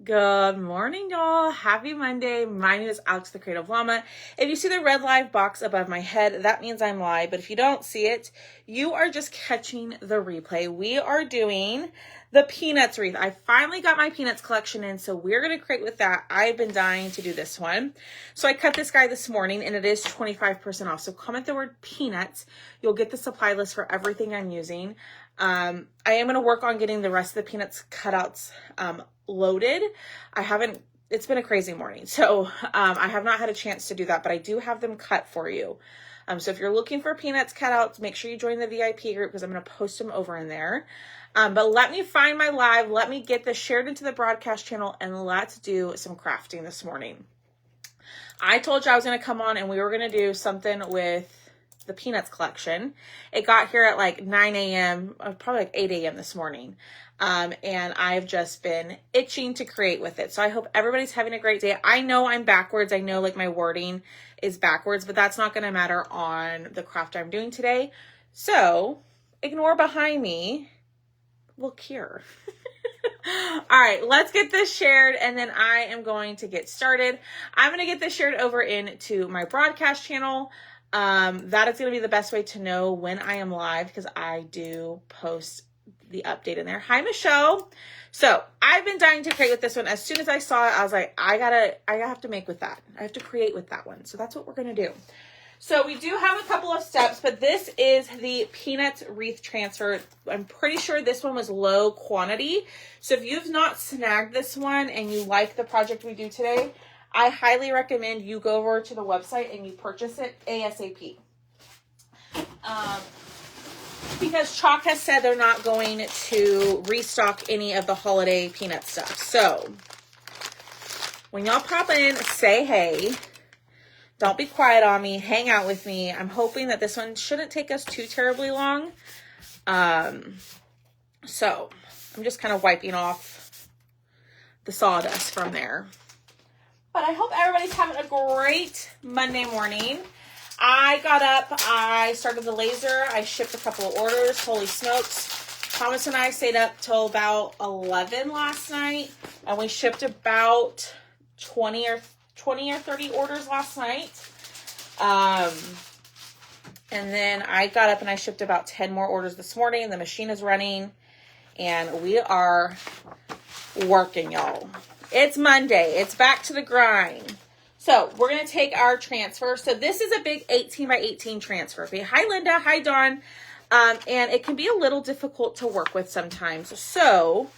Good morning, y'all. Happy Monday. My name is Alex, the Creative Llama. If you see the red live box above my head, that means I'm live. But if you don't see it, you are just catching the replay. We are doing the Peanuts wreath. I finally got my Peanuts collection in, so we're going to create with that. I've been dying to do this one. So I cut this guy this morning, and it is 25% off. So comment the word Peanuts. You'll get the supply list for everything I'm using. I am going to work on getting the rest of the Peanuts cutouts loaded. It's been a crazy morning, so I have not had a chance to do that, but I do have them cut for you. So if you're looking for Peanuts cutouts, make sure you join the VIP group because I'm going to post them over in there. But let me find my live, let me get this shared into the broadcast channel, and let's do some crafting this morning. I told you I was going to come on and we were going to do something with the Peanuts collection. It got here at like 9 a.m., probably like 8 a.m. this morning. And I've just been itching to create with it. So I hope everybody's having a great day. I know I'm backwards. I know like my wording is backwards, but that's not going to matter on the craft I'm doing today. So ignore behind me. Look here. All right, let's get this shared and then I am going to get started. I'm going to get this shared over into my broadcast channel. That is going to be the best way to know when I am live because I do post the update in there. Hi, Michelle. So I've been dying to create with this one. As soon as I saw it, I was like, I have to make with that. I have to create with that one. So that's what we're going to do. So we do have a couple of steps, but this is the Peanuts wreath transfer. I'm pretty sure this one was low quantity. So if you've not snagged this one and you like the project we do today, I highly recommend you go over to the website and you purchase it ASAP. Because Chalk has said they're not going to restock any of the holiday peanut stuff. So when y'all pop in, say hey. Don't be quiet on me. Hang out with me. I'm hoping that this one shouldn't take us too terribly long. So I'm just kind of wiping off the sawdust from there. But I hope everybody's having a great Monday morning. I got up, I started the laser, I shipped a couple of orders, holy smokes. Thomas and I stayed up till about 11 last night, and we shipped about 20 or 30 orders last night. And then I got up and I shipped about 10 more orders this morning. The machine is running, and we are working, y'all. It's Monday. It's back to the grind. So we're going to take our transfer. So this is a big 18 by 18 transfer. Okay. Hi, Linda. Hi, Dawn. And it can be a little difficult to work with sometimes. So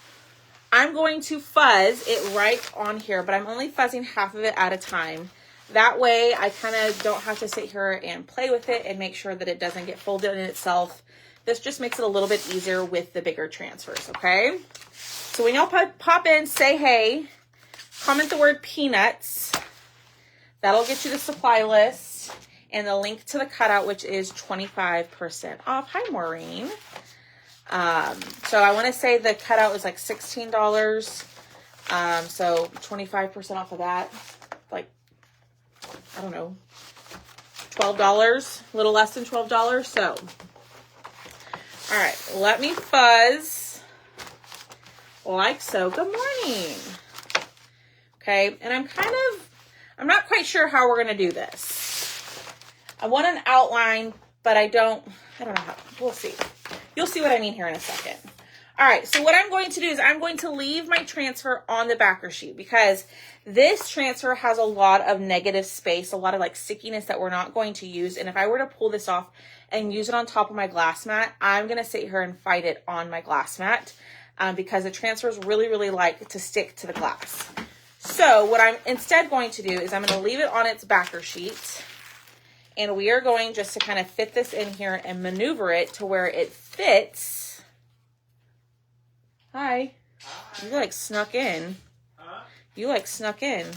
I'm going to fuzz it right on here, but I'm only fuzzing half of it at a time. That way I kind of don't have to sit here and play with it and make sure that it doesn't get folded in itself. This just makes it a little bit easier with the bigger transfers. Okay. So when y'all pop in, say hey, comment the word Peanuts. That'll get you the supply list and the link to the cutout, which is 25% off. Hi, Maureen. So I want to say the cutout was like $16. So 25% off of that, like, I don't know, $12, a little less than $12. So, all right, let me fuzz like so. Good morning. Okay. And I'm not quite sure how we're going to do this. I want an outline, but I don't know how. We'll see. You'll see what I mean here in a second. All right. So what I'm going to do is I'm going to leave my transfer on the backer sheet because this transfer has a lot of negative space, a lot of like stickiness that we're not going to use. And if I were to pull this off and use it on top of my glass mat, I'm going to sit here and fight it on my glass mat because the transfers really, really like to stick to the glass. So what I'm instead going to do is I'm going to leave it on its backer sheet, and we are going just to kind of fit this in here and maneuver it to where it fits. Hi. Hi. You like snuck in. Huh? You like snuck in.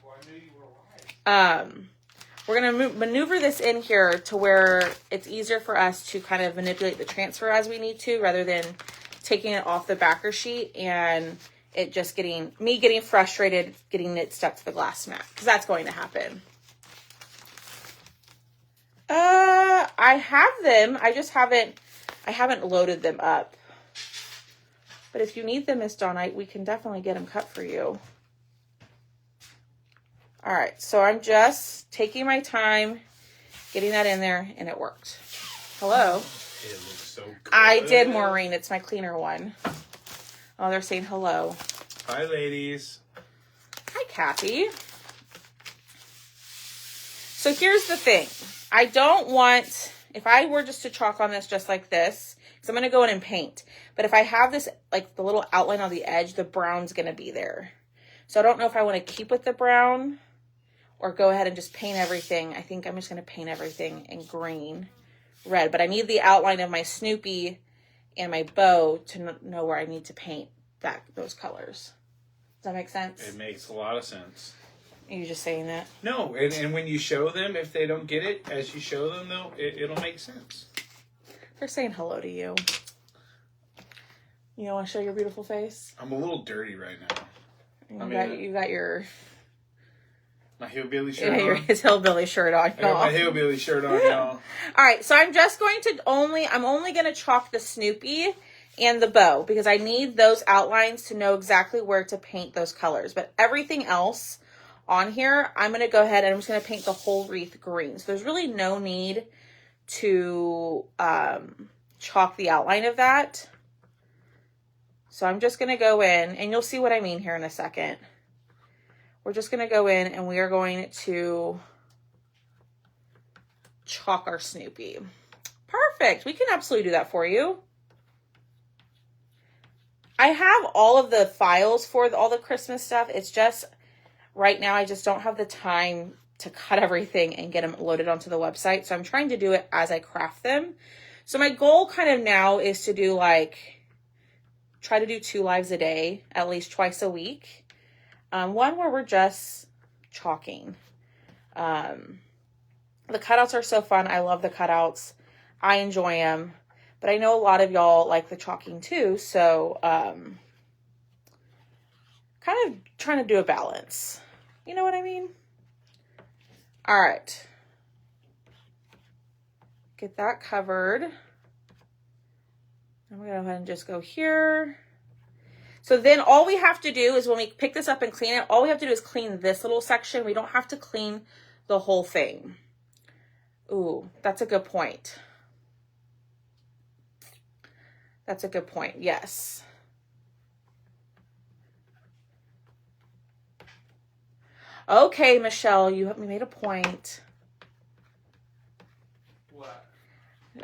Well, I knew you were alive. We're going to maneuver this in here to where it's easier for us to kind of manipulate the transfer as we need to, rather than taking it off the backer sheet and it just getting frustrated, getting it stuck to the glass mat, because that's going to happen. I have them. I haven't loaded them up. But if you need them, Miss Donna, we can definitely get them cut for you. All right, so I'm just taking my time, getting that in there, and it worked. Hello? It looks so good. I did, Maureen. It's my cleaner one. Oh, they're saying hello. Hi, ladies. Hi, Kathy. So here's the thing. I don't want, if I were just to chalk on this just like this, because I'm going to go in and paint. But if I have this, like the little outline on the edge, the brown's going to be there. So I don't know if I want to keep with the brown or go ahead and just paint everything. I think I'm just going to paint everything in green, red. But I need the outline of my Snoopy and my bow to know where I need to paint those colors. Does that make sense? It makes a lot of sense. Are you just saying that? No, and when you show them, if they don't get it, as you show them, though, it'll make sense. They're saying hello to you. You don't want to show your beautiful face? I'm a little dirty right now. You got your... My hillbilly shirt on. His hillbilly shirt on, I got my hillbilly shirt on, y'all. All right, so I'm just going to I'm only going to chalk the Snoopy and the bow because I need those outlines to know exactly where to paint those colors. But everything else on here, I'm going to go ahead and I'm just going to paint the whole wreath green. So there's really no need to chalk the outline of that. So I'm just going to go in, and you'll see what I mean here in a second. We're just going to go in and we are going to chalk our Snoopy. Perfect. We can absolutely do that for you. I have all of the files for all the Christmas stuff. It's just right now I just don't have the time to cut everything and get them loaded onto the website. So I'm trying to do it as I craft them. So my goal kind of now is to do try to do 2 lives a day, at least twice a week. One where we're just chalking. The cutouts are so fun. I love the cutouts. I enjoy them. But I know a lot of y'all like the chalking too. So kind of trying to do a balance. You know what I mean? All right. Get that covered. I'm going to go ahead and just go here. So then all we have to do is when we pick this up and clean it, all we have to do is clean this little section. We don't have to clean the whole thing. Ooh, that's a good point. That's a good point. Yes. Okay, Michelle, you made a point. What?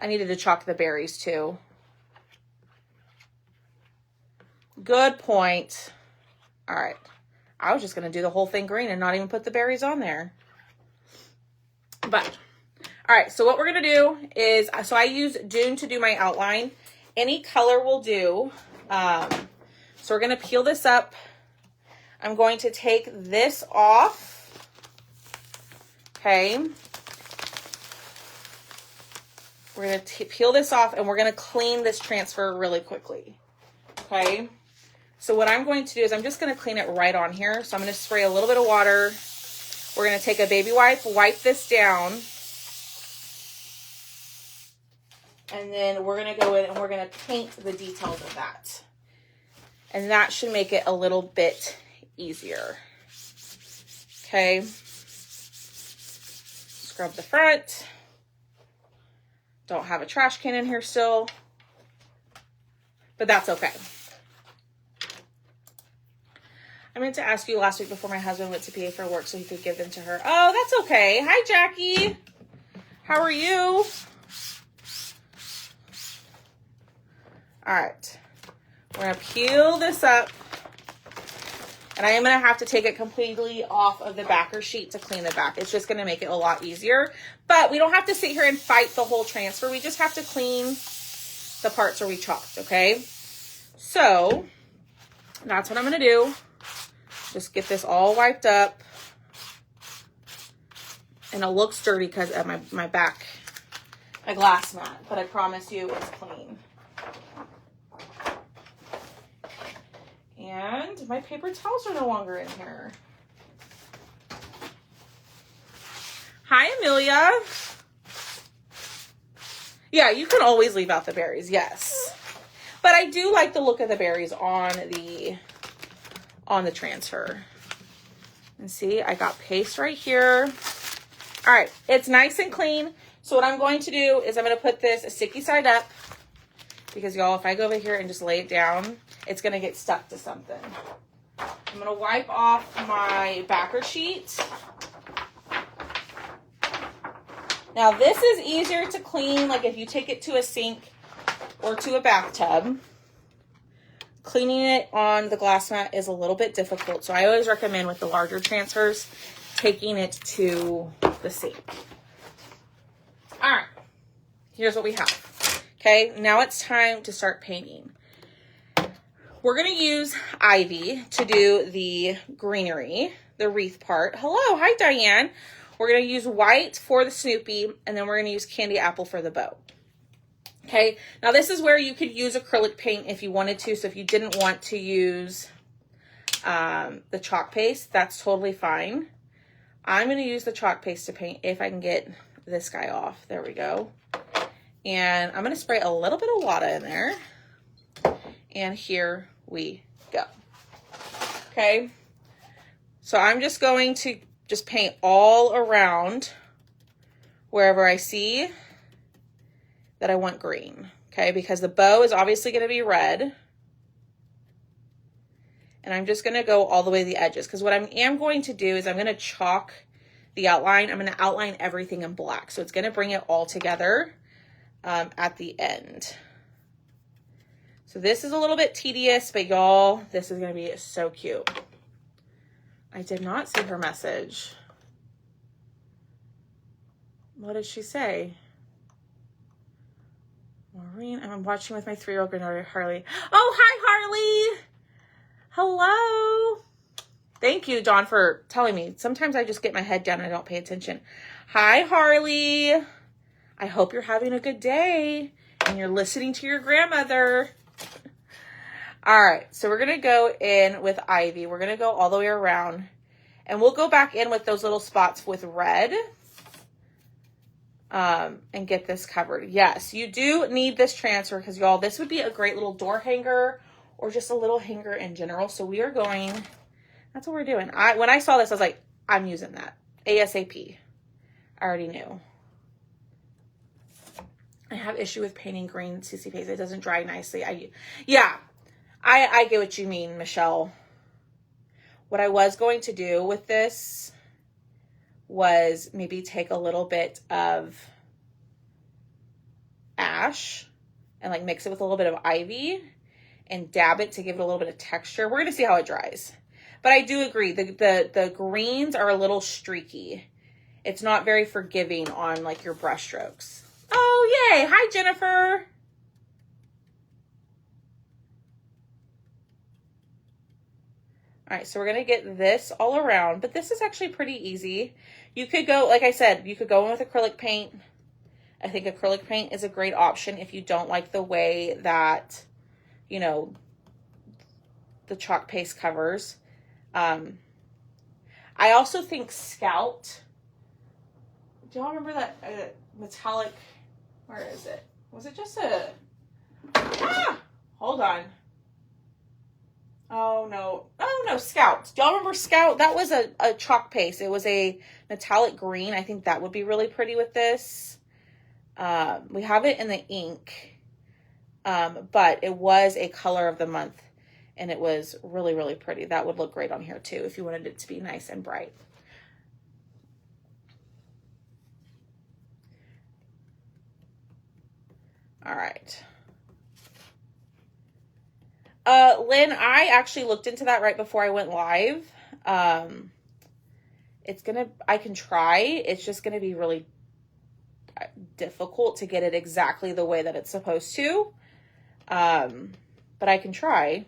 I needed to chalk the berries too. Good point. All right. I was just going to do the whole thing green and not even put the berries on there. But, all right. So what we're going to do is, so I use Dune to do my outline. Any color will do. So we're going to peel this up. I'm going to take this off. Okay. We're going to peel this off and we're going to clean this transfer really quickly. Okay. So what I'm going to do is I'm just going to clean it right on here. So I'm going to spray a little bit of water. We're going to take a baby wipe, wipe this down. And then we're going to go in and we're going to paint the details of that. And that should make it a little bit easier. Okay. Scrub the front. Don't have a trash can in here still. But that's okay. I meant to ask you last week before my husband went to PA for work so he could give them to her. Oh, that's okay. Hi, Jackie. How are you? All right. We're going to peel this up. And I am going to have to take it completely off of the backer sheet to clean the back. It's just going to make it a lot easier. But we don't have to sit here and fight the whole transfer. We just have to clean the parts where we chalked, okay? So, that's what I'm going to do. Just get this all wiped up. And it looks dirty because of my back, my glass mat. But I promise you it's clean. And my paper towels are no longer in here. Hi, Amelia. Yeah, you can always leave out the berries, yes. But I do like the look of the berries on the transfer. And see, I got paste right here. All right, it's nice and clean. So what I'm going to do is I'm going to put this sticky side up, because y'all, if I go over here and just lay it down, it's going to get stuck to something. I'm going to wipe off my backer sheet. Now this is easier to clean, like if you take it to a sink or to a bathtub. Cleaning it on the glass mat is a little bit difficult, so I always recommend with the larger transfers taking it to the sink. All right, here's what we have. Okay, now it's time to start painting. We're gonna use Ivy to do the greenery, the wreath part. Hello, hi Diane. We're gonna use white for the Snoopy, and then we're gonna use candy apple for the bow. Okay, now this is where you could use acrylic paint if you wanted to. So if you didn't want to use the chalk paste, that's totally fine. I'm going to use the chalk paste to paint if I can get this guy off. There we go. And I'm going to spray a little bit of water in there. And here we go. Okay, so I'm just going to just paint all around wherever I see that I want green, okay? Because the bow is obviously going to be red. And I'm just going to go all the way to the edges, because what I am going to do is I'm going to chalk the outline. I'm going to outline everything in black. So it's going to bring it all together at the end. So this is a little bit tedious, but y'all, this is going to be so cute. I did not see her message. What did she say? Maureen, I'm watching with my 3-year-old granddaughter, Harley. Oh, hi, Harley. Hello. Thank you, John, for telling me. Sometimes I just get my head down and I don't pay attention. Hi, Harley. I hope you're having a good day and you're listening to your grandmother. All right, so we're going to go in with Ivy. We're going to go all the way around, and we'll go back in with those little spots with red. And get this covered. Yes, you do need this transfer, because y'all, this would be a great little door hanger or just a little hanger in general. So we are going, that's what we're doing. When I saw this, I was like, I'm using that ASAP. I already knew. I have issue with painting green CC paste. It doesn't dry nicely. I get what you mean, Michelle. What I was going to do with this was maybe take a little bit of ash and like mix it with a little bit of ivy and dab it to give it a little bit of texture. We're gonna see how it dries. But I do agree, the greens are a little streaky. It's not very forgiving on like your brush strokes. Oh, yay. Hi, Jennifer. All right, so we're gonna get this all around, but this is actually pretty easy. You could go, like I said, you could go in with acrylic paint. I think acrylic paint is a great option if you don't like the way that, you know, the chalk paste covers. I also think Scout, do y'all remember that metallic, where is it? Was it just a, hold on. Oh no, Scout. Do y'all remember Scout? That was a chalk paste. It was a metallic green. I think that would be really pretty with this. We have it in the ink, but it was a color of the month, and it was really, really pretty. That would look great on here too if you wanted it to be nice and bright. All right. Lynn, I actually looked into that right before I went live. I can try. It's just going to be really difficult to get it exactly the way that it's supposed to. But I can try.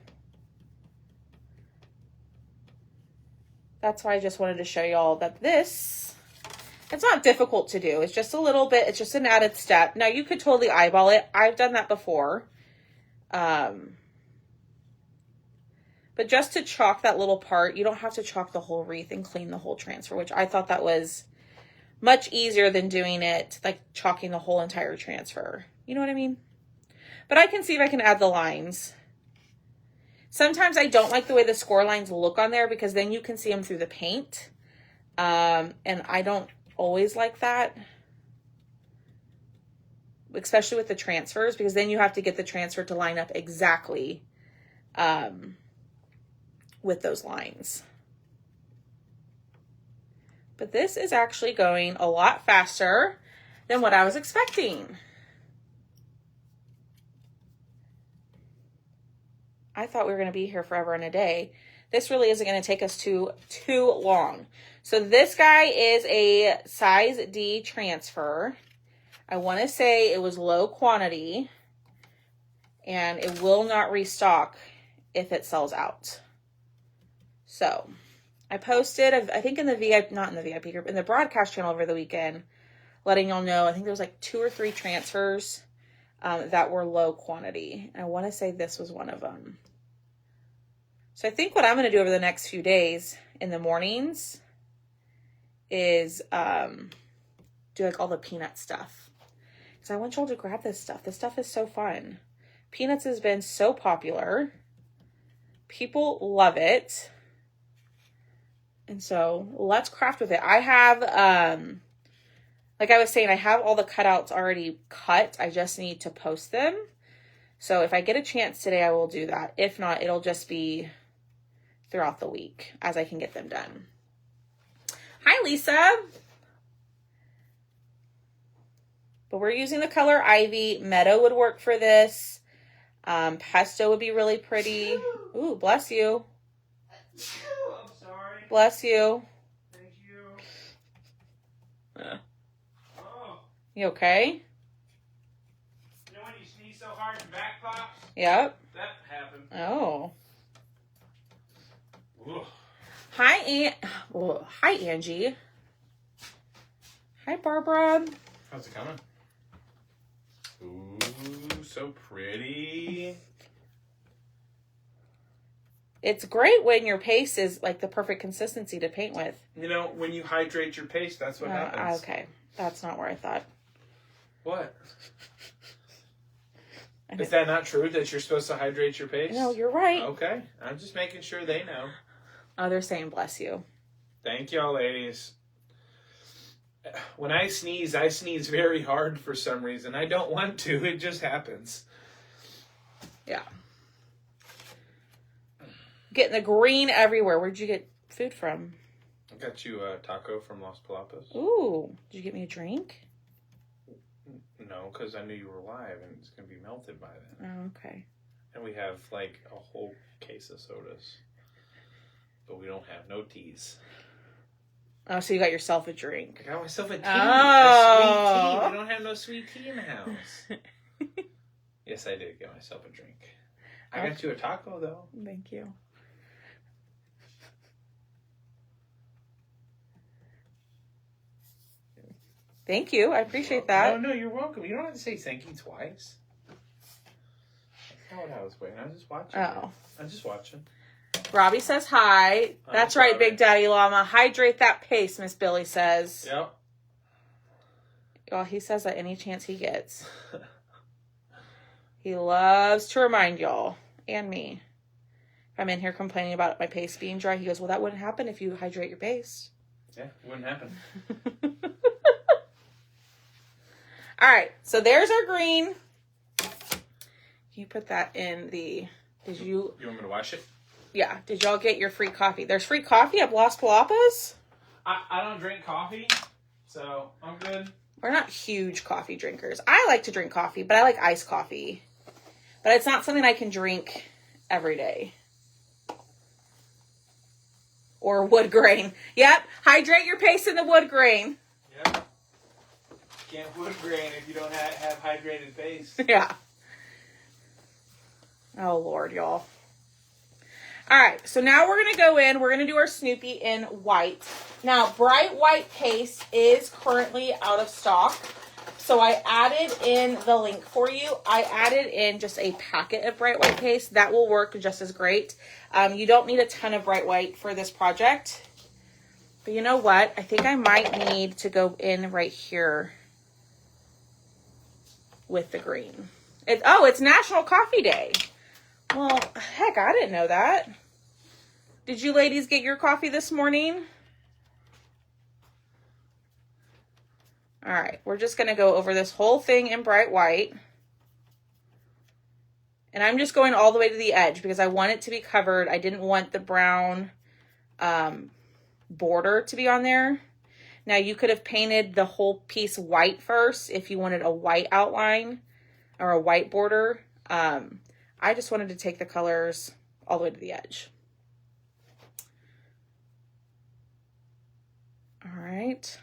That's why I just wanted to show y'all that it's not difficult to do. It's just a little bit, it's just an added step. Now you could totally eyeball it. I've done that before. But just to chalk that little part, you don't have to chalk the whole wreath and clean the whole transfer, which I thought that was much easier than doing it, like chalking the whole entire transfer. You know what I mean? But I can see if I can add the lines. Sometimes I don't like the way the score lines look on there because then you can see them through the paint. And I don't always like that. Especially with the transfers, because then you have to get the transfer to line up exactly with those lines. But this is actually going a lot faster than what I was expecting. I thought we were going to be here forever and a day. This really isn't going to take us too long. So this guy is a size D transfer. I want to say it was low quantity, and it will not restock if it sells out. So I posted, I think in the VIP, not in the VIP group, in the broadcast channel over the weekend, letting y'all know, I think there was like 2 or 3 transfers that were low quantity. And I want to say this was one of them. So I think what I'm going to do over the next few days in the mornings is do like all the peanut stuff. Because I want y'all to grab this stuff. This stuff is so fun. Peanuts has been so popular. People love it. And so let's craft with it. I have, like I was saying, I have all the cutouts already cut. I just need to post them. So if I get a chance today, I will do that. If not, it'll just be throughout the week as I can get them done. Hi, Lisa. But we're using the color Ivy. Meadow would work for this. Pesto would be really pretty. Ooh, bless you. I'm sorry. Bless you. Thank you. Oh. You okay? You know when you sneeze so hard your back pops? Yep. That happened. Oh. Ugh. Hi, Angie. Hi, Barbara. How's it coming? Ooh, so pretty. It's great when your paste is like the perfect consistency to paint with. You know, when you hydrate your paste, that's what happens. Okay. That's not where I thought. What? Is that not true that you're supposed to hydrate your paste? No, you're right. Okay. I'm just making sure they know. Oh, they're saying bless you. Thank y'all, ladies. When I sneeze very hard for some reason. I don't want to. It just happens. Yeah. Getting the green everywhere. Where'd you get food from? I got you a taco from Los Palapas. Ooh. Did you get me a drink? No, because I knew you were live and it's going to be melted by then. Oh, okay. And we have like a whole case of sodas. But we don't have no teas. Oh, so you got yourself a drink. I got myself a tea. Oh. A sweet tea. We don't have no sweet tea in the house. Yes, I did get myself a drink. I got you a taco, though. Thank you. Thank you. I appreciate that. No, you're welcome. You don't have to say thank you twice. That's not what I was waiting. I was just watching. Oh. I'm just watching. Robbie says hi. That's right, Big Daddy Llama. Hydrate that paste, Miss Billy says. Yep. Well, he says that any chance he gets. He loves to remind y'all and me. If I'm in here complaining about my paste being dry, he goes, well, that wouldn't happen if you hydrate your paste. Yeah, it wouldn't happen. All right, so there's our green. You put that in the... You want me to wash it? Yeah. Did y'all get your free coffee? There's free coffee at Los Palapas? I don't drink coffee, so I'm good. We're not huge coffee drinkers. I like to drink coffee, but I like iced coffee. But it's not something I can drink every day. Or wood grain. Yep. Hydrate your paste in the wood grain. Yep. Can't wood grain if you don't have hydrated paste. Yeah. Oh, Lord, y'all. All right, so now we're going to go in. We're going to do our Snoopy in white. Now, bright white paste is currently out of stock. So I added in the link for you. I added in just a packet of bright white paste. That will work just as great. You don't need a ton of bright white for this project. But you know what? I think I might need to go in right here with the green. It's National Coffee Day. Well, heck, I didn't know that. Did you ladies get your coffee this morning? All right, we're just going to go over this whole thing in bright white. And I'm just going all the way to the edge because I want it to be covered. I didn't want the brown border to be on there. Now, you could have painted the whole piece white first if you wanted a white outline or a white border. I just wanted to take the colors all the way to the edge. All right.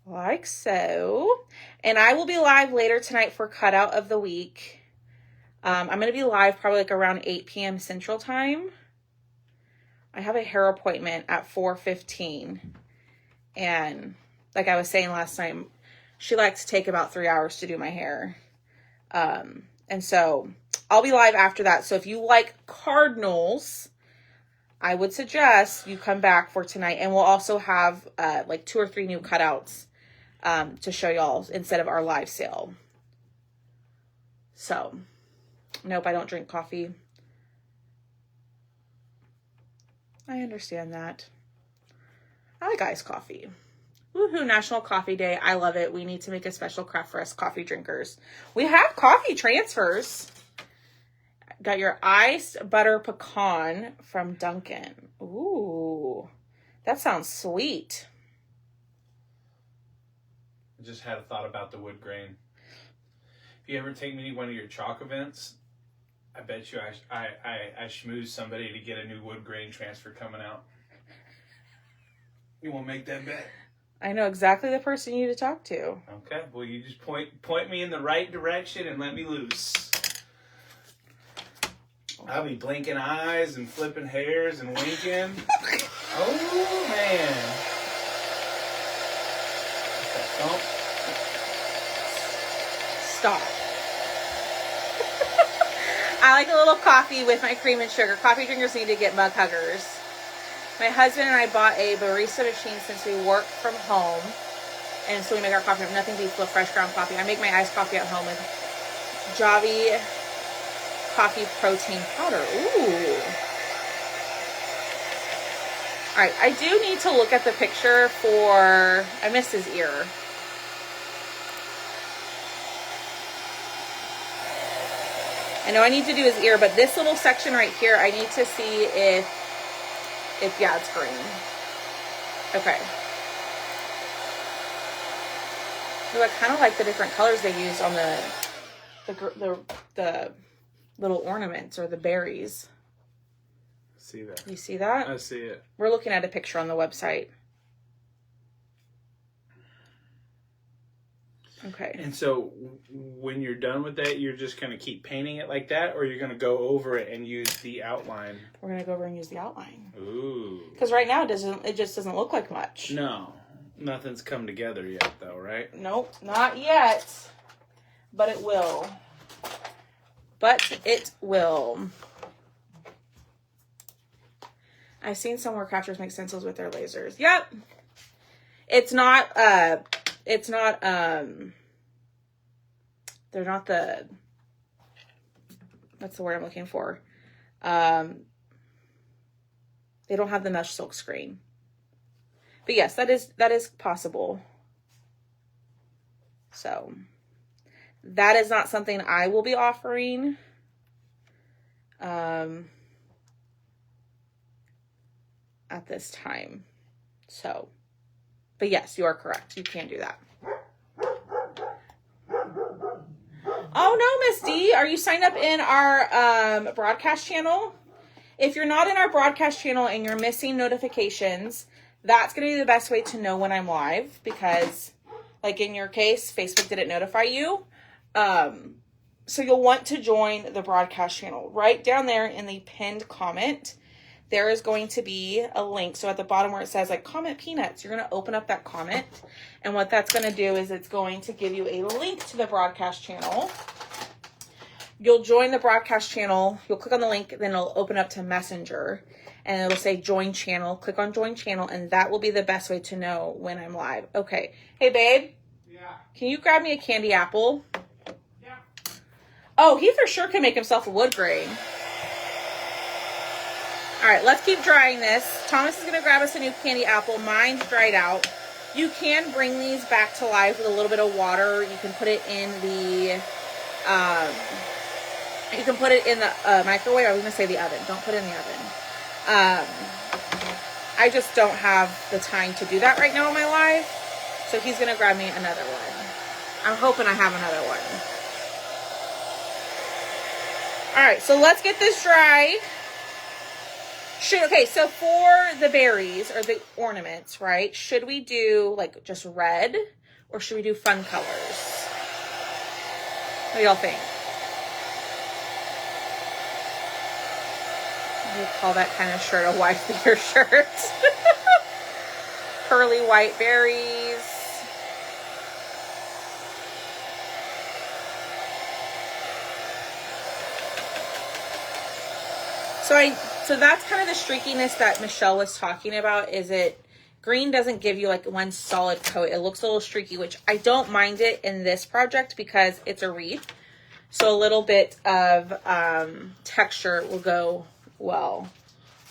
Like so. And I will be live later tonight for Cutout of the Week. I'm going to be live probably like around 8 p.m. Central Time. I have a hair appointment at 4:15. And like I was saying last time, she likes to take about 3 hours to do my hair. And so I'll be live after that. So if you like Cardinals, I would suggest you come back for tonight. And we'll also have like 2 or 3 new cutouts to show y'all instead of our live sale. So, nope, I don't drink coffee. I understand that. I like iced coffee. Woohoo, National Coffee Day. I love it. We need to make a special craft for us coffee drinkers. We have coffee transfers. Got your iced butter pecan from Dunkin'. Ooh, that sounds sweet. I just had a thought about the wood grain. If you ever take me to one of your chalk events, I bet you I schmoozed somebody to get a new wood grain transfer coming out. You want to make that bet? I know exactly the person you need to talk to. Okay, well, you just point me in the right direction and let me loose. I'll be blinking eyes and flipping hairs and winking. Oh, man. Okay, Stop. I like a little coffee with my cream and sugar. Coffee drinkers need to get mug huggers. My husband and I bought a barista machine since we work from home. And so we make our coffee. Nothing beats the fresh ground coffee. I make my iced coffee at home with Javi coffee protein powder. Ooh. All right. I do need to look at the picture for... I missed his ear. I know I need to do his ear, but this little section right here, I need to see if yeah, it's green. Okay. So I kind of like the different colors they use on the little ornaments or the berries. See that? You see that? I see it. We're looking at a picture on the website. Okay. And so when you're done with that, you're just going to keep painting it like that, or you're going to go over it and use the outline? We're going to go over and use the outline. Ooh. Because right now it just doesn't look like much. No. Nothing's come together yet, though, right? Nope, not yet. But it will. But it will. I've seen somewhere crafters make stencils with their lasers. Yep. They're not the, what's the word I'm looking for? They don't have the mesh silk screen. But yes, that is possible. So that is not something I will be offering. At this time. So, but yes, you are correct. You can do that. Oh no, Miss D, are you signed up in our broadcast channel? If you're not in our broadcast channel and you're missing notifications, that's going to be the best way to know when I'm live, because like in your case, Facebook didn't notify you. So you'll want to join the broadcast channel. Right down there in the pinned comment, there is going to be a link. So at the bottom where it says like comment peanuts, you're going to open up that comment. And what that's going to do is it's going to give you a link to the broadcast channel. You'll join the broadcast channel. You'll click on the link, then it'll open up to Messenger. And it'll say join channel. Click on join channel, and that will be the best way to know when I'm live. Okay. Hey, babe. Yeah. Can you grab me a candy apple? Yeah. Oh, he for sure can make himself a wood grain. All right, let's keep drying this. Thomas is going to grab us a new candy apple. Mine's dried out. You can bring these back to life with a little bit of water. You can put it in the microwave. I was going to say the oven. Don't put it in the oven. I just don't have the time to do that right now in my life. So he's going to grab me another one. I'm hoping I have another one. All right, so let's get this dried. Okay, so for the berries or the ornaments, right, should we do like just red or should we do fun colors? What do y'all think? We'll call that kind of shirt a white-beater shirt. Pearly white berries. So that's kind of the streakiness that Michelle was talking about. Is it green doesn't give you like one solid coat. It looks a little streaky, which I don't mind it in this project because it's a wreath. So a little bit of texture will go well.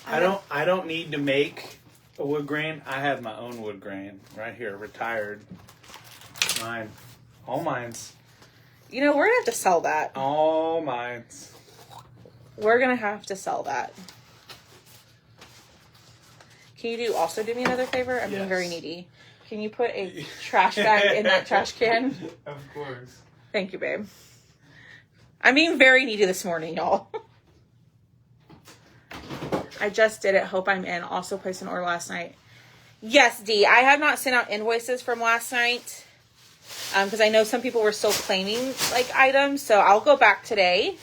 I don't need to make a wood grain. I have my own wood grain right here, retired. Mine. All mine's. You know, we're going to have to sell that. All mine's. We're going to have to sell that. Can you also do me another favor? I'm being very needy. Can you put a trash bag in that trash can? Of course. Thank you, babe. I'm being very needy this morning, y'all. I just did it. Hope I'm in. Also placed an order last night. Yes, Dee. I have not sent out invoices from last night. Because I know some people were still claiming like items. So I'll go back today.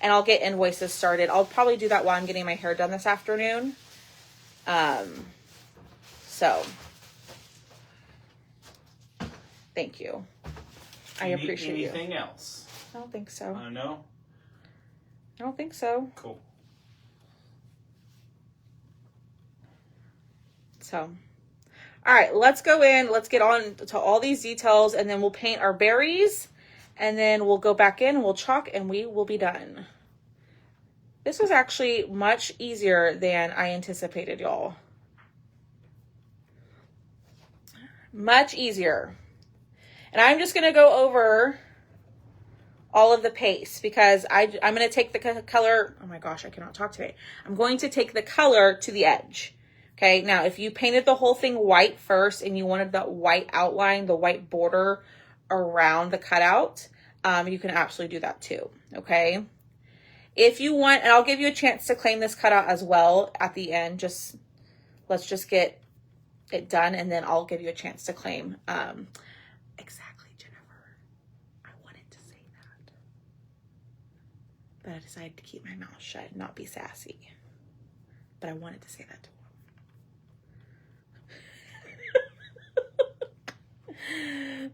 And I'll get invoices started. I'll probably do that while I'm getting my hair done this afternoon. So thank you. I appreciate you. Anything else? I don't think so. No? I don't think so. Cool. So, all right, let's go in. Let's get on to all these details and then we'll paint our berries and then we'll go back in and we'll chalk and we will be done. This was actually much easier than I anticipated, y'all. Much easier. And I'm just going to go over all of the paste because I'm going to take the color. Oh my gosh, I cannot talk today. I'm going to take the color to the edge. Okay, now if you painted the whole thing white first and you wanted the white outline, the white border around the cutout, you can absolutely do that too. Okay. If you want, and I'll give you a chance to claim this cutout as well at the end. Let's just get it done and then I'll give you a chance to claim. Exactly, Jennifer. I wanted to say that. But I decided to keep my mouth shut and not be sassy. But I wanted to say that to him.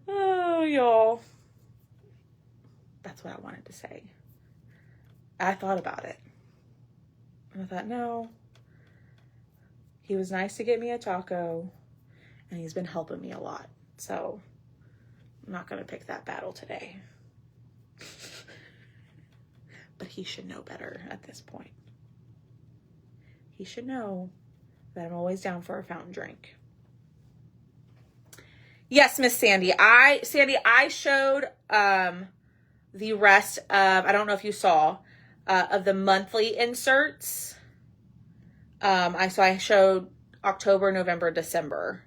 Oh, y'all. That's what I wanted to say. I thought about it. And I thought, no. He was nice to get me a taco. And he's been helping me a lot. So, I'm not going to pick that battle today. But he should know better at this point. He should know that I'm always down for a fountain drink. Yes, Miss Sandy. I showed the rest of, I don't know if you saw, of the monthly inserts. I showed October, November, December.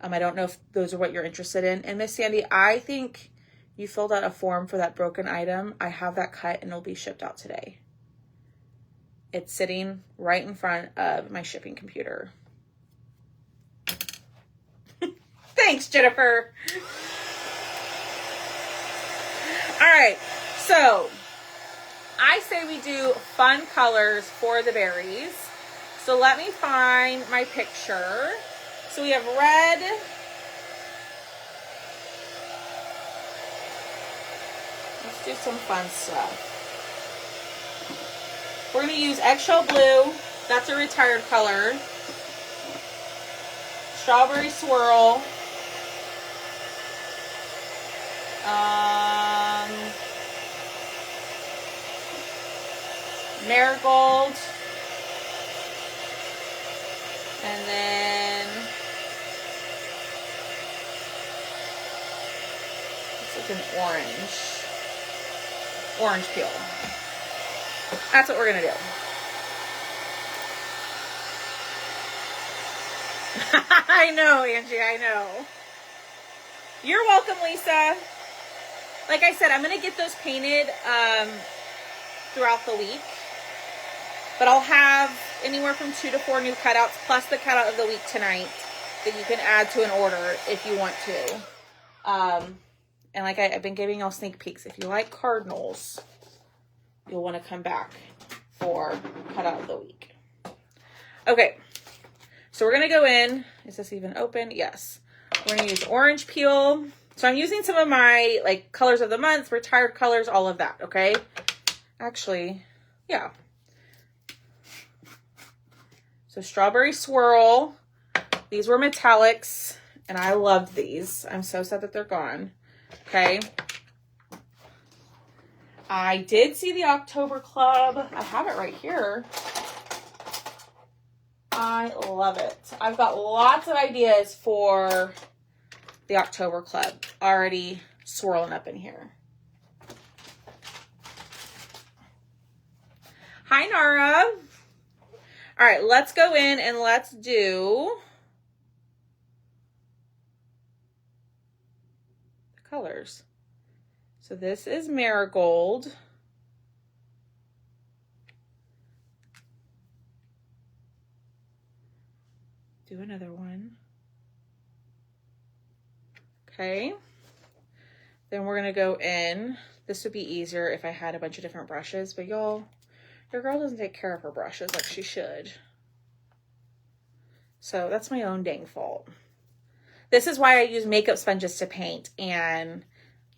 I don't know if those are what you're interested in. And Miss Sandy, I think you filled out a form for that broken item. I have that cut and it'll be shipped out today. It's sitting right in front of my shipping computer. Thanks, Jennifer. All right, so I say we do fun colors for the berries. So let me find my picture. So we have red. Let's do some fun stuff. We're going to use eggshell blue. That's a retired color. Strawberry swirl. marigold. And then looks like an orange peel. That's what we're gonna do. I know, Angie, I know. You're welcome, Lisa. Like I said, I'm gonna get those painted throughout the week. But I'll have anywhere from 2 to 4 new cutouts, plus the cutout of the week tonight that you can add to an order if you want to. And like I've been giving y'all sneak peeks. If you like cardinals, you'll want to come back for cutout of the week. Okay, so we're going to go in. Is this even open? Yes. We're going to use orange peel. So I'm using some of my like colors of the month, retired colors, all of that, okay? Actually, yeah. So strawberry swirl. These were metallics, and I loved these. I'm so sad that they're gone. Okay. I did see the October Club. I have it right here. I love it. I've got lots of ideas for the October Club already swirling up in here. Hi, Nara. All right, let's go in and let's do the colors. So this is marigold. Do another one. Okay. Then we're going to go in. This would be easier if I had a bunch of different brushes, but y'all, your girl doesn't take care of her brushes like she should. So that's my own dang fault. This is why I use makeup sponges to paint and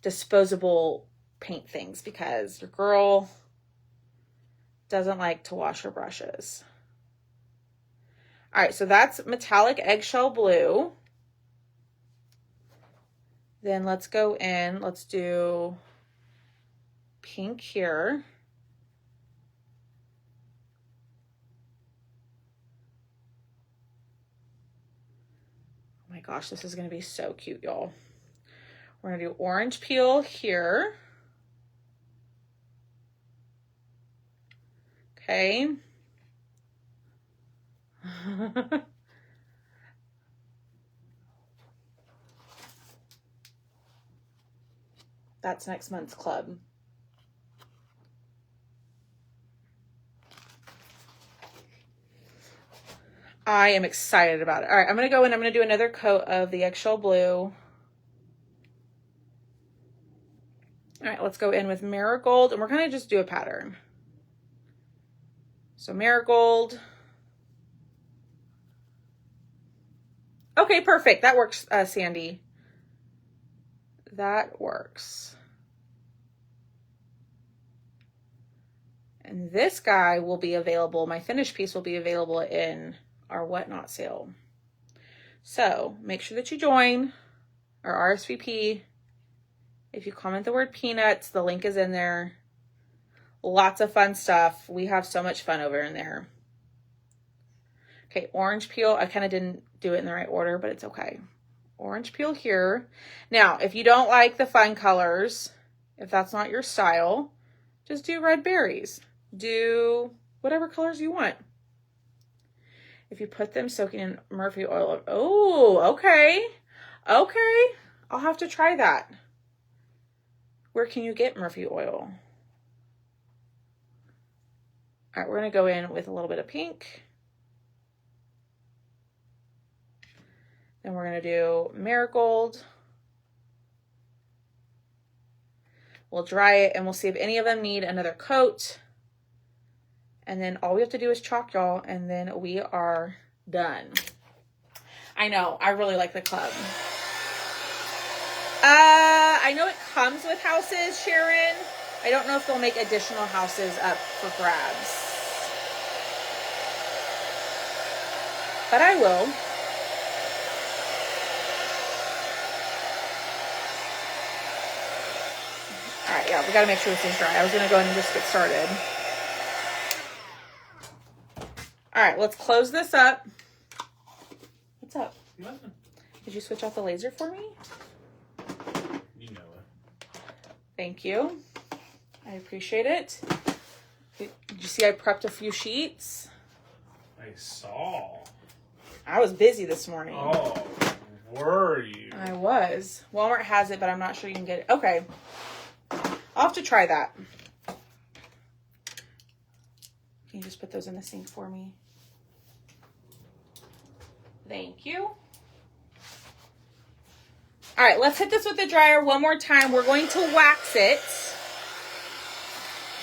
disposable paint things, because your girl doesn't like to wash her brushes. All right, so that's metallic eggshell blue. Then let's go in, let's do pink here. Oh my gosh, this is gonna be so cute, y'all. We're gonna do orange peel here. Okay. That's next month's club. I am excited about it. All right, I'm going to go in. I'm going to do another coat of the eggshell blue. All right, let's go in with marigold, and we're going to just do a pattern. So marigold. Okay, perfect. That works, Sandy. That works. And this guy will be available. My finished piece will be available in our Whatnot sale. So make sure that you join our RSVP. If you comment the word peanuts, the link is in there. Lots of fun stuff. We have so much fun over in there. Okay, orange peel. I kind of didn't do it in the right order, but it's okay. Orange peel here. Now, if you don't like the fun colors, if that's not your style, just do red berries. Do whatever colors you want. If you put them soaking in Murphy oil. Oh, okay. Okay. I'll have to try that. Where can you get Murphy oil? All right, we're going to go in with a little bit of pink. Then we're going to do marigold. We'll dry it and we'll see if any of them need another coat. And then all we have to do is chalk, y'all, and then we are done. I know, I really like the club. I know it comes with houses, Sharon. I don't know if they'll make additional houses up for grabs. But I will. All right, yeah, we gotta make sure this is dry. I was gonna go ahead and just get started. All right, let's close this up. What's up? Nothing. Did you switch out the laser for me? You know it. Thank you. I appreciate it. Did you see I prepped a few sheets? I saw. I was busy this morning. Oh, were you? I was. Walmart has it, but I'm not sure you can get it. Okay. I'll have to try that. Can you just put those in the sink for me? Thank you. All right, let's hit this with the dryer one more time. We're going to wax it.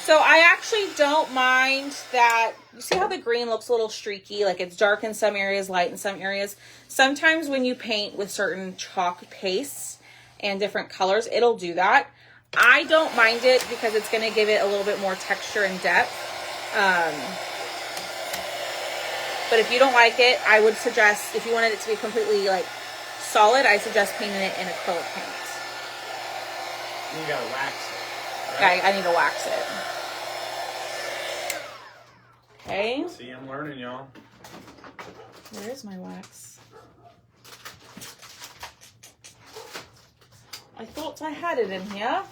So I actually don't mind that. You see how the green looks a little streaky? Like it's dark in some areas, light in some areas. Sometimes when you paint with certain chalk pastes and different colors, it'll do that. I don't mind it because it's going to give it a little bit more texture and depth. But if you don't like it, I would suggest, if you wanted it to be completely like solid, I suggest painting it in acrylic paint. You gotta wax it. Right? I need to wax it. Okay. See, I'm learning, y'all. Where is my wax? I thought I had it in here.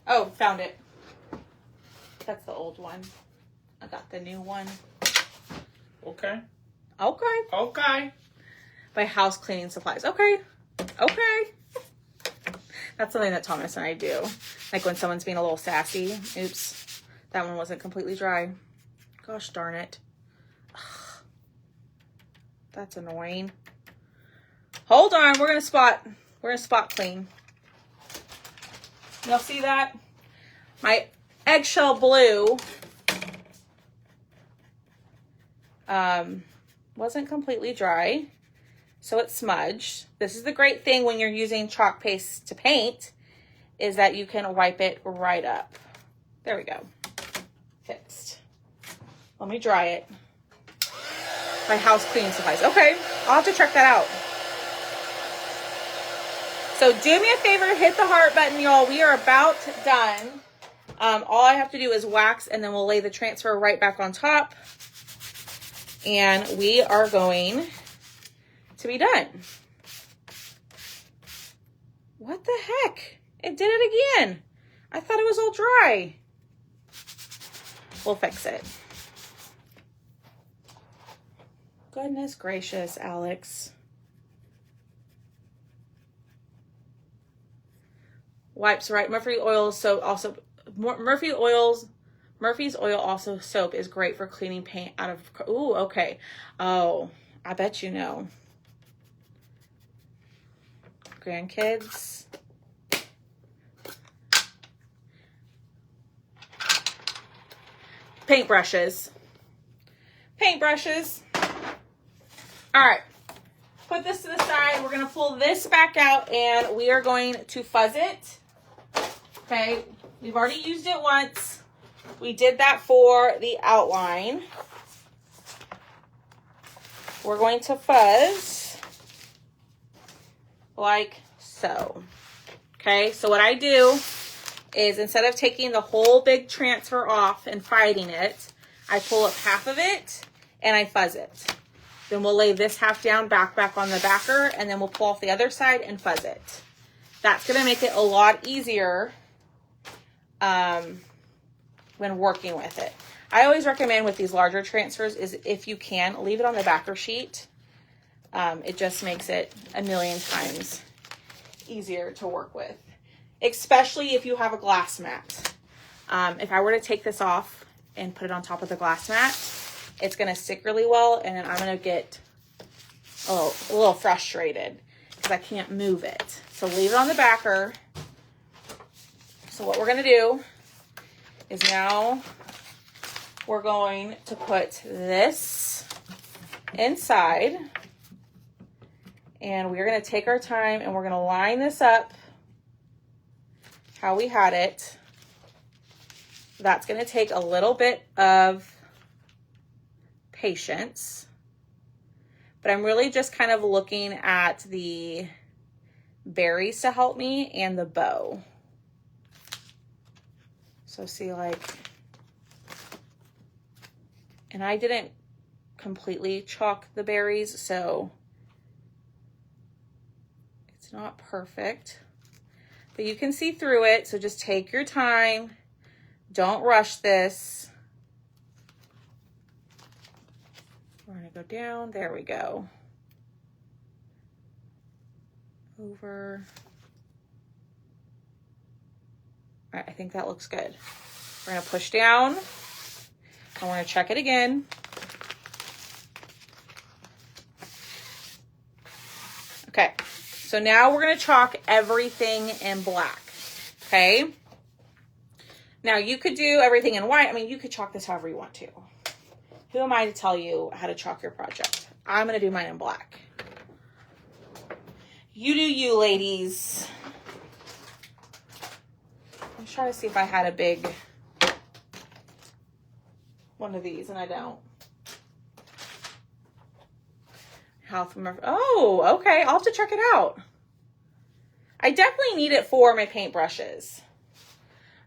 Oh, found it. That's the old one. I got the new one. Okay. Okay. Okay. By House Cleaning Supplies. Okay. Okay. That's something that Thomas and I do. Like when someone's being a little sassy. Oops. That one wasn't completely dry. Gosh darn it. Ugh. That's annoying. Hold on. We're going to spot clean. Y'all see that? My eggshell blue wasn't completely dry, so it smudged. This is the great thing when you're using chalk paste to paint, is that you can wipe it right up. There we go. Fixed. Let me dry it. My House Cleaning Supplies. Okay, I'll have to check that out. So do me a favor, hit the heart button, y'all. We are about done. All I have to do is wax, and then we'll lay the transfer right back on top. And we are going to be done. What the heck? It did it again. I thought it was all dry. We'll fix it. Goodness gracious, Alex. Wipes, right? Murphy's oil soap also. Murphy's oil also soap is great for cleaning paint out of. Ooh, okay. Oh, I bet you know. Grandkids. Paintbrushes. Paintbrushes. All right. Put this to the side. We're going to pull this back out and we are going to fuzz it. Okay. We've already used it once. We did that for the outline. We're going to fuzz like so. Okay. So what I do is instead of taking the whole big transfer off and fighting it, I pull up half of it and I fuzz it. Then we'll lay this half down, back on the backer, and then we'll pull off the other side and fuzz it. That's going to make it a lot easier when working with it. I always recommend with these larger transfers is if you can, leave it on the backer sheet. It just makes it a million times easier to work with, especially if you have a glass mat. If I were to take this off and put it on top of the glass mat, it's going to stick really well, and then I'm going to get a little frustrated because I can't move it. So leave it on the backer. So what we're going to do is now we're going to put this inside, and we're going to take our time and we're going to line this up how we had it. That's going to take a little bit of patience, but I'm really just kind of looking at the berries to help me and the bow. So see, like, And I didn't completely chalk the berries, so it's not perfect. But you can see through it, so just take your time. Don't rush this. We're gonna go down, there we go. Over. All right, I think that looks good. We're gonna push down. I wanna check it again. Okay, so now we're gonna chalk everything in black, okay? Now you could do everything in white. I mean, you could chalk this however you want to. Who am I to tell you how to chalk your project? I'm gonna do mine in black. You do you, ladies. I'm trying to see if I had a big one of these, and I don't. Oh, okay. I'll have to check it out. I definitely need it for my paint brushes.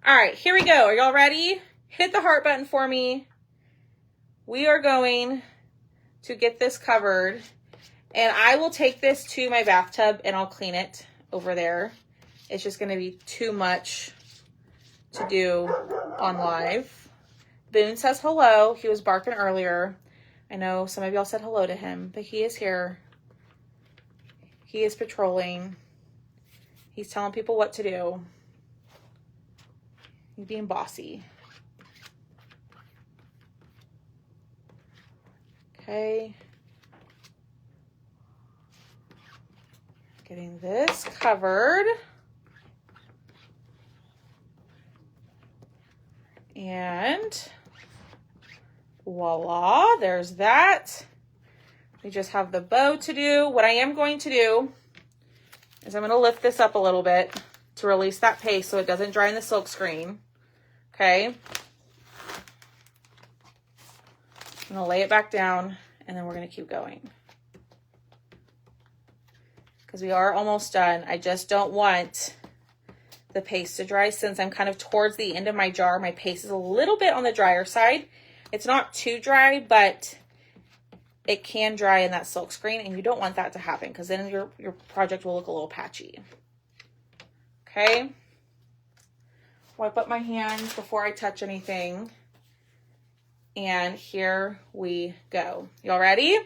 All right, here we go. Are y'all ready? Hit the heart button for me. We are going to get this covered, and I will take this to my bathtub and I'll clean it over there. It's just going to be too much to do on live. Boone says hello. He was barking earlier. I know some of y'all said hello to him, but he is here. He is patrolling. He's telling people what to do. He's being bossy. Okay. Getting this covered. And voila, there's that. We just have the bow to do. What I am going to do is I'm going to lift this up a little bit to release that paste so it doesn't dry in the silk screen. Okay. I'm going to lay it back down and then we're going to keep going. Because we are almost done. I just don't want the paste to dry since I'm kind of towards the end of my jar. My paste is a little bit on the drier side. It's not too dry, but it can dry in that silk screen, and you don't want that to happen because then your project will look a little patchy. Okay. Wipe up my hands before I touch anything. And here we go. Y'all ready?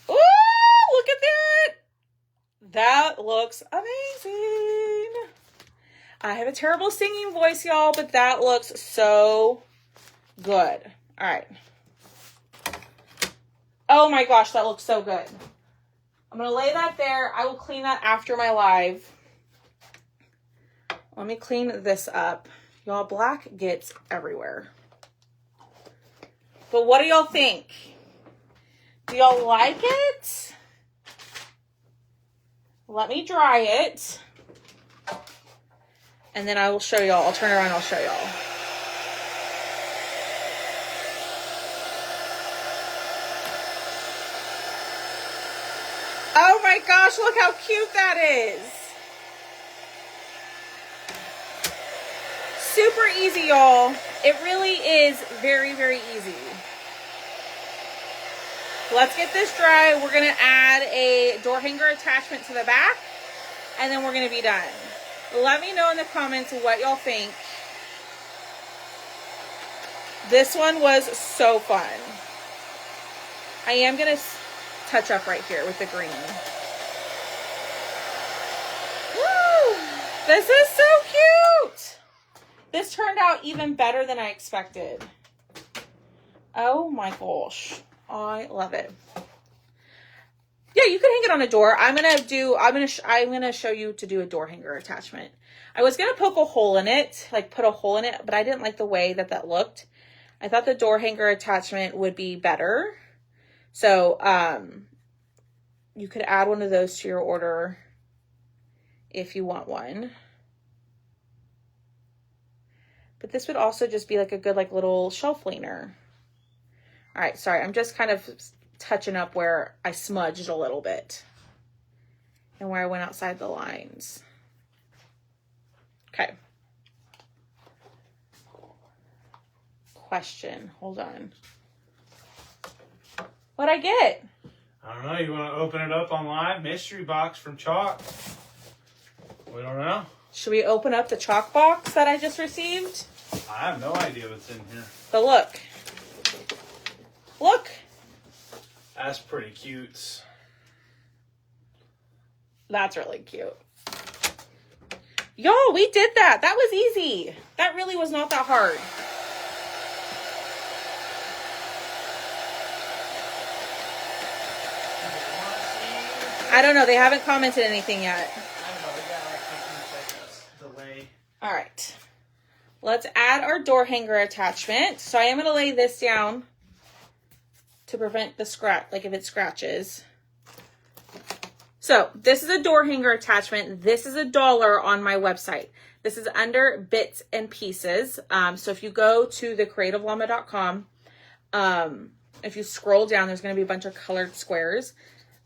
Ooh, look at that. That looks amazing. I have a terrible singing voice, y'all, but that looks so good. All right. Oh my gosh, that looks so good. I'm going to lay that there. I will clean that after my live. Let me clean this up. Y'all, black gets everywhere. But what do y'all think? Do y'all like it? Let me dry it. And then I will show y'all. I'll turn around and I'll show y'all. Oh my gosh, look how cute that is. Super easy, y'all. It really is very, very easy. Let's get this dry. We're going to add a door hanger attachment to the back, and then we're going to be done. Let me know in the comments what y'all think. This one was so fun. I am going to touch up right here with the green. Woo! This is so cute. This turned out even better than I expected. Oh my gosh. I love it. Yeah, you can hang it on a door. I'm gonna show you to do a door hanger attachment. I was gonna poke a hole in it, like put a hole in it, but I didn't like the way that looked. I thought the door hanger attachment would be better. So, you could add one of those to your order if you want one. But this would also just be like a good, like, little shelf leaner. All right, sorry, I'm just kind of touching up where I smudged a little bit and where I went outside the lines. Okay. question. Hold on. What'd I get? I don't know. You want to open it up on live? Mystery box from Chalk. We don't know. Should we open up the chalk box that I just received? I have no idea what's in here. But look. Look. That's pretty cute. That's really cute. Yo, we did that. That was easy. That really was not that hard. I don't know. They haven't commented anything yet. I don't know. We got like 15 seconds delay. All right. Let's add our door hanger attachment. So I am going to lay this down to prevent the scratch, like if it scratches. So this is a door hanger attachment. This is $1 on my website. This is under bits and pieces. So if you go to thecreativellama.com, if you scroll down, there's going to be a bunch of colored squares.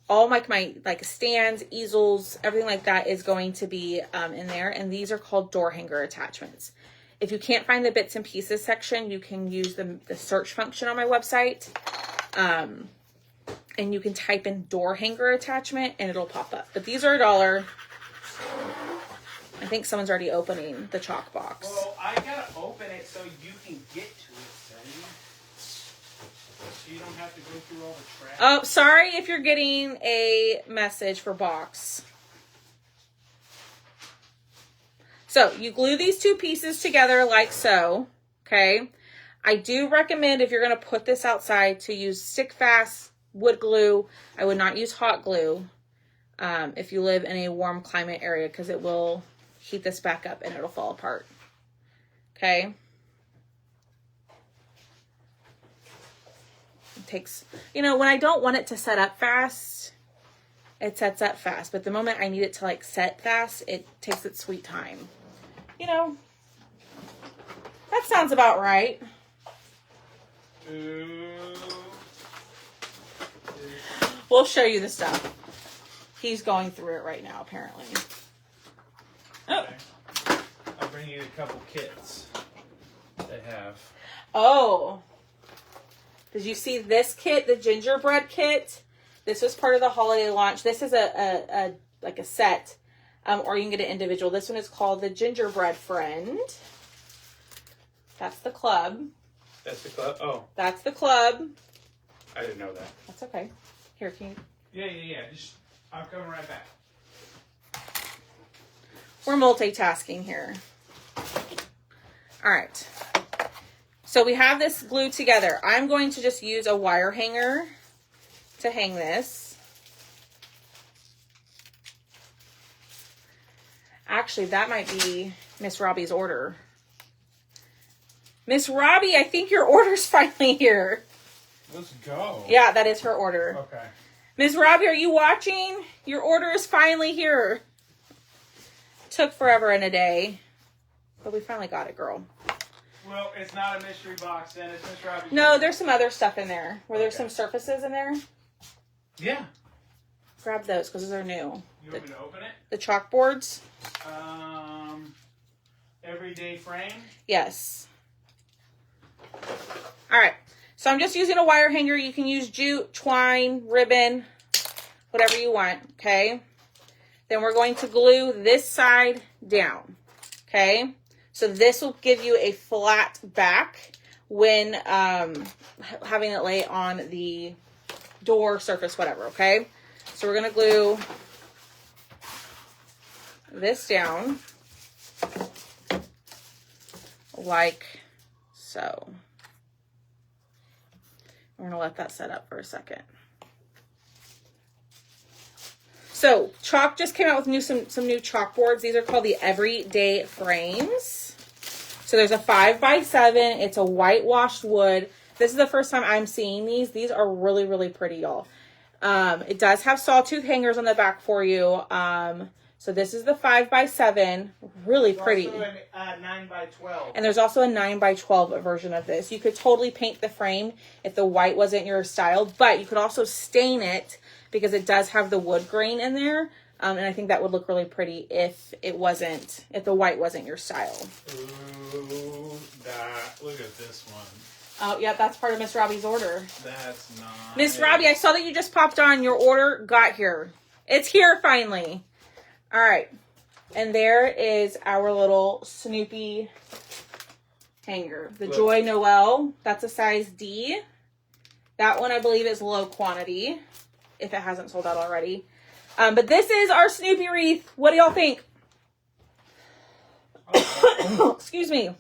All my like stands, easels, everything like that is going to be in there. And these are called door hanger attachments. If you can't find the bits and pieces section, you can use the search function on my website. And you can type in door hanger attachment and it'll pop up. But these are $1. I think someone's already opening the chalk box. Well, I gotta open it so you can get to it, Sandy. So you don't have to go through all the trash. Oh, sorry if you're getting a message for box. So you glue these two pieces together like so, okay? I do recommend if you're going to put this outside to use stick fast wood glue. I would not use hot glue if you live in a warm climate area because it will heat this back up and it'll fall apart. Okay? It takes, you know, when I don't want it to set up fast, it sets up fast. But the moment I need it to like set fast, it takes its sweet time. You know, that sounds about right. We'll show you the stuff. He's going through it right now, apparently. Oh. Okay. I'll bring you a couple kits they have. Oh. Did you see this kit, the gingerbread kit? This was part of the holiday launch. This is a set. Or you can get an individual. This one is called the Gingerbread Friend. That's the club. That's the club? Oh. That's the club. I didn't know that. That's okay. Here, can you... Yeah. Just, I'll come right back. We're multitasking here. All right. So we have this glued together. I'm going to just use a wire hanger to hang this. Actually, that might be Miss Robbie's order. Miss Robbie, I think your order's finally here. Let's go. Yeah, that is her order. Okay. Miss Robbie, are you watching? Your order is finally here. Took forever and a day. But we finally got it, girl. Well, it's not a mystery box then. It's Miss Robbie's. No, there's some other stuff in there. Were there some surfaces in there? Yeah. Grab those because those are new. You want me to open it? The chalkboards? Everyday frame? Yes. All right. So I'm just using a wire hanger. You can use jute, twine, ribbon, whatever you want, okay? Then we're going to glue this side down, okay? So this will give you a flat back when having it lay on the door surface, whatever, okay? So we're going to glue this down like so. We're going to let that set up for a second. So Chalk just came out with some new chalkboards. These are called the Everyday Frames. So there's a 5x7. It's a whitewashed wood. This is the first time I'm seeing these. These are really, really pretty, y'all. It does have sawtooth hangers on the back for you. So this is the 5x7. Really pretty. There's also a 9x12. And there's also a 9x12 version of this. You could totally paint the frame if the white wasn't your style, but you could also stain it because it does have the wood grain in there. And I think that would look really pretty if the white wasn't your style. Ooh, that Look at this one. Oh, yeah, that's part of Miss Robbie's order. That's nice. Miss Robbie, I saw that you just popped on. Your order got here. It's here finally. All right. And there is our little Snoopy hanger. The Joy Noel. That's a size D. That one, I believe, is low quantity, if it hasn't sold out already. But this is our Snoopy wreath. What do y'all think? Excuse me.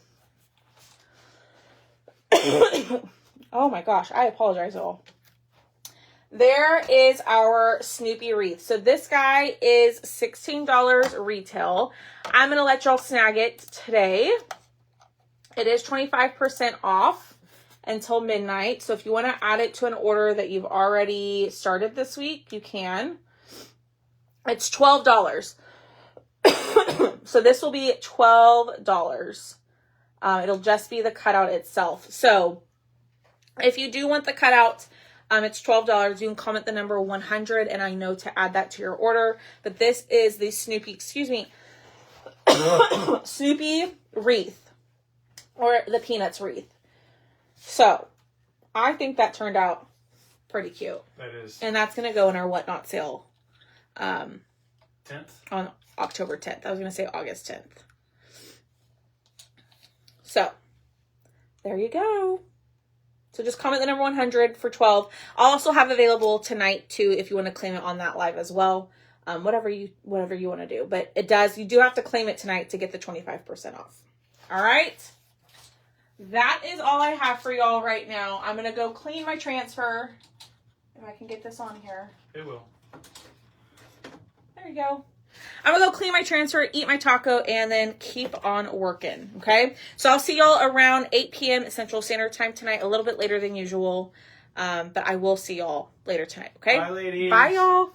Oh my gosh, I apologize all. There is our Snoopy wreath. So this guy is $16 retail. I'm going to let y'all snag it today. It is 25% off until midnight. So if you want to add it to an order that you've already started this week, you can. It's $12. So this will be $12. It'll just be the cutout itself. So if you do want the cutout, it's $12. You can comment the number 100 and I know to add that to your order. But this is the Snoopy, Snoopy wreath, or the Peanuts wreath. So I think that turned out pretty cute. That is. And that's going to go in our Whatnot sale 10th? On October 10th. I was going to say August 10th. So there you go. So just comment the number 100 for 12. I'll also have available tonight too if you want to claim it on that live as well. Whatever you want to do. But you do have to claim it tonight to get the 25% off. All right. That is all I have for y'all right now. I'm going to go clean my transfer. If I can get this on here. It will. There you go. I'm going to go clean my transfer, eat my taco, and then keep on working, okay? So I'll see y'all around 8 p.m. Central Standard Time tonight, a little bit later than usual. But I will see y'all later tonight, okay? Bye, ladies. Bye, y'all.